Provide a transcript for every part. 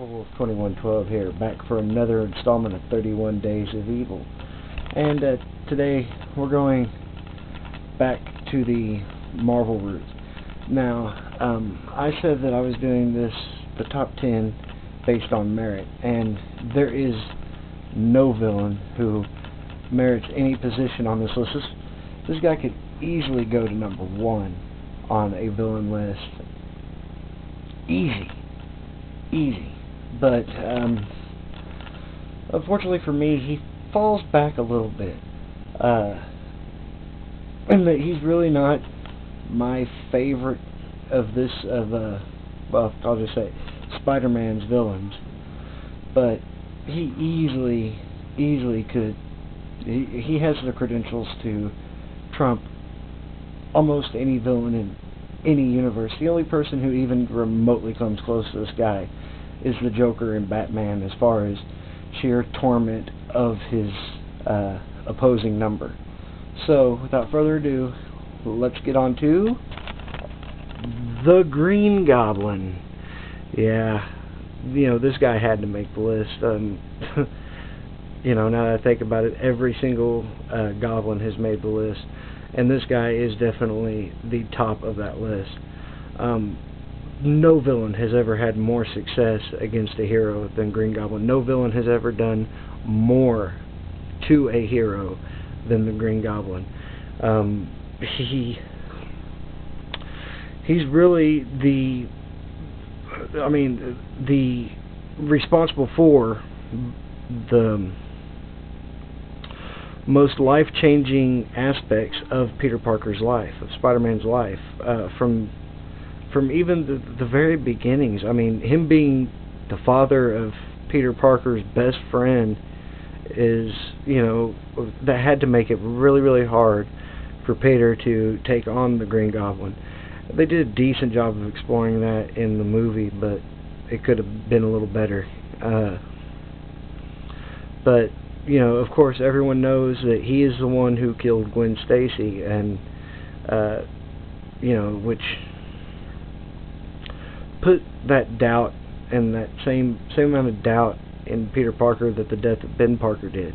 Werewolf 2112 here, back for another installment of 31 Days of Evil. And today we're going back to the Marvel roots. Now, I said that I was doing the top 10 based on merit, and there is no villain who merits any position on this list. This guy could easily go to number 1 on a villain list. Easy. But unfortunately for me, he falls back a little bit, and that he's really not my favorite of well, I'll just say Spider-Man's villains. But he easily could. He has the credentials to trump almost any villain in any universe. The only person who even remotely comes close to this guy is the Joker in Batman, as far as sheer torment of his opposing number. So, without further ado, let's get on to the Green Goblin. Yeah, this guy had to make the list. Now that I think about it, every single Goblin has made the list, and this guy is definitely the top of that list. No villain has ever had more success against a hero than Green Goblin. No villain has ever done more to a hero than the Green Goblin. He's really the responsible for the most life-changing aspects of Peter Parker's life, of Spider-Man's life, from even the very beginnings. I mean, him being the father of Peter Parker's best friend is, that had to make it really hard for Peter to take on the Green Goblin. They did a decent job of exploring that in the movie, but it could have been a little better. But of course, everyone knows that he is the one who killed Gwen Stacy, and which put that doubt and that same amount of doubt in Peter Parker that the death of Ben Parker did.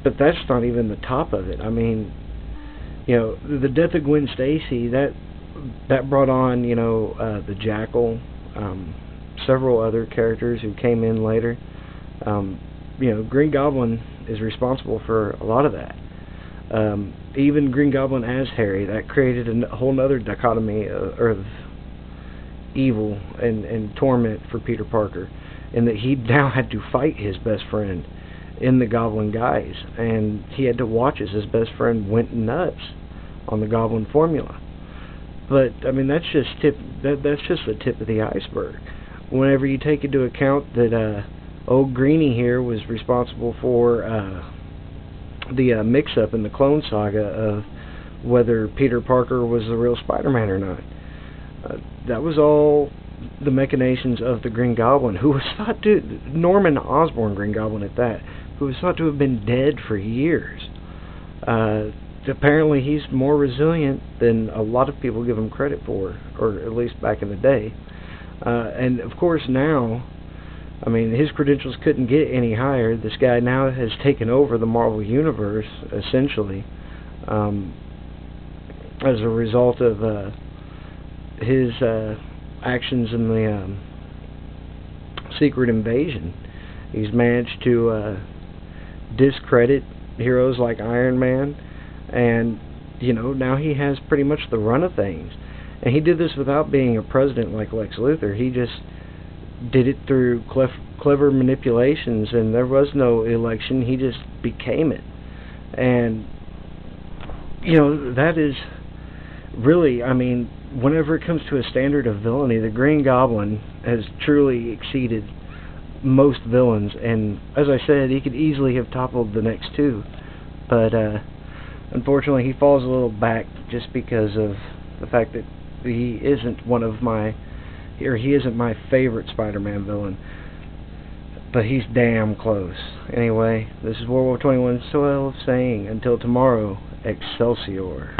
But that's not even the top of it. I mean, the death of Gwen Stacy, that brought on the Jackal, several other characters who came in later. Green Goblin is responsible for a lot of that. Even Green Goblin as Harry, that created a whole other dichotomy of evil and torment for Peter Parker, and that he now had to fight his best friend in the Goblin guise, and he had to watch as his best friend went nuts on the Goblin formula. But I mean, that's just the tip of the iceberg. Whenever you take into account that old Greenie here was responsible for the mix-up in the Clone Saga of whether Peter Parker was the real Spider-Man or not. That was all the machinations of the Green Goblin, who was thought to, Norman Osborn Green Goblin at that, who was thought to have been dead for years. Apparently he's more resilient than a lot of people give him credit for, or at least back in the day. And of course now, I mean, his credentials couldn't get any higher. This guy now has taken over the Marvel Universe, essentially, as a result of his actions in the Secret Invasion. He's managed to discredit heroes like Iron Man, and now he has pretty much the run of things. And he did this without being a president like Lex Luthor. He just did it through clever manipulations, and there was no election. He just became it. And that is really, I mean, whenever it comes to a standard of villainy, the Green Goblin has truly exceeded most villains, and as I said, he could easily have toppled the next two, but unfortunately he falls a little back just because of the fact that he isn't my favorite Spider-Man villain, but he's damn close. Anyway, this is Werewolf 2112 saying, until tomorrow, Excelsior.